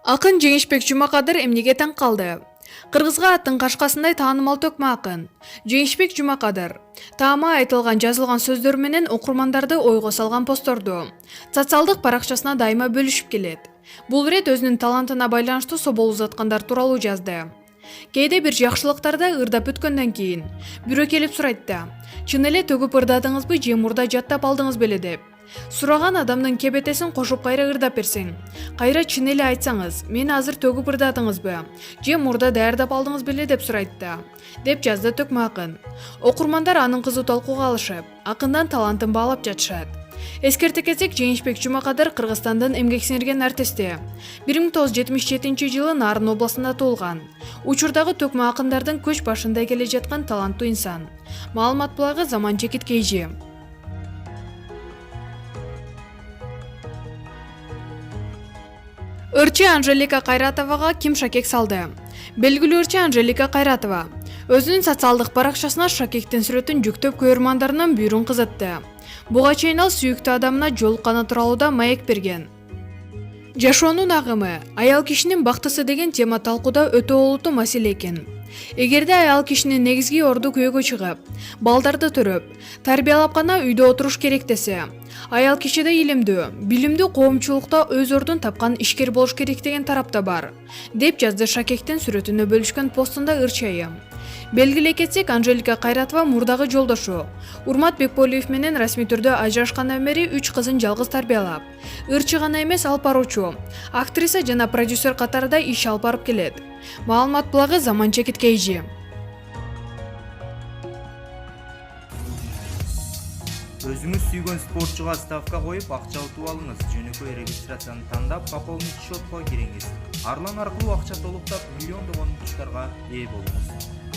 Акын Жеңишбек Жумакадыр эмнеге таң калды? Кыргызга аттын кашкасындай таанымал төкмө акын. Жеңишбек Жумакадыр таама айтылган жазылган сөздөр менен окурмандарды ойго салган постторду социалдык баракчасына дайыма бөлүшүп келет. Бул ирет өзүнүн талантына байланыштуу собол узаткандар тууралуу жазды. Кээде бир жакшылыктарды ырдап өткөндөн кийин бирөө келип сурайт да: "Чын эле төгүп ырдадыңызбы же мурда жаттап алдыңыз беле?" деп. Сураган адамдын кебетесин кошуп кайра ырдап берсең, кайра чын эле айтсаңыз, "Мени азыр төгүп ырдадыңызбы же мурда даярдап алдыңыз беле?" деп сурайт да, деп жазды төкмө акын. Окурмандар анын кызуу талкууга алышып, акындан талантын баалап жатышат. Эскерте кетсек, Жеңишбек Жумакадыр Кыргызстандын эмгек сиңирген артисти. 1977 жылы Нарын областында туулган. Учурдагы төкмө акындардын көч башында келе жаткан таланттуу инсан. Маалымат булагы Заман Чекиткейжи. Ырчы Анжелика Кайратовага ким шакек салды? Белгилүү ырчы Анжелика Кайратова өзүнүн социалдык баракчасына шакектин сүрөтүн жүктөп көрөрмандарынын бүйүрүн кызытты. Буга чейин ал сүйүктүү адамына жолукканы тууралуу да маек берген. Жашоонун агымы, аял кишинин бактысы деген тема талкууда өтө олуттуу маселе экен. Эгерде аял кишинин негизги орду күйөөгө чыгып, балдарды төрөп, тарбиялап гана үйдө отуруш керек десе, аял кишиде илимдүү, билимдүү коомчулукта өз ордун тапкан ишкер болуш керек деген тарап да бар, деп жазды шакектин сүрөтүнө бөлүшкөн постунда ырчы айым. Белгилей кетсек, Анжелика Кайратова мурдагы жолдошу Урмат Бекболиев менен расмий түрдө ажырашкандан бери 3 кызын жалгыз тарбиялап, ырчы гана эмес, алып баруучу, актриса жана продюсер катарында иш алып барып келет. Маалымат булагы Заман Чекиткейжи. Өзүңүз сүйгөн спортчуга ставка коюп, акча утуп алыңыз. Жөнөкөй регистрацияны тандап, пополнить счетко кириңиз. Арлан аркылуу акча толуктап, миллиондогон утуштарга ээ болуңуз.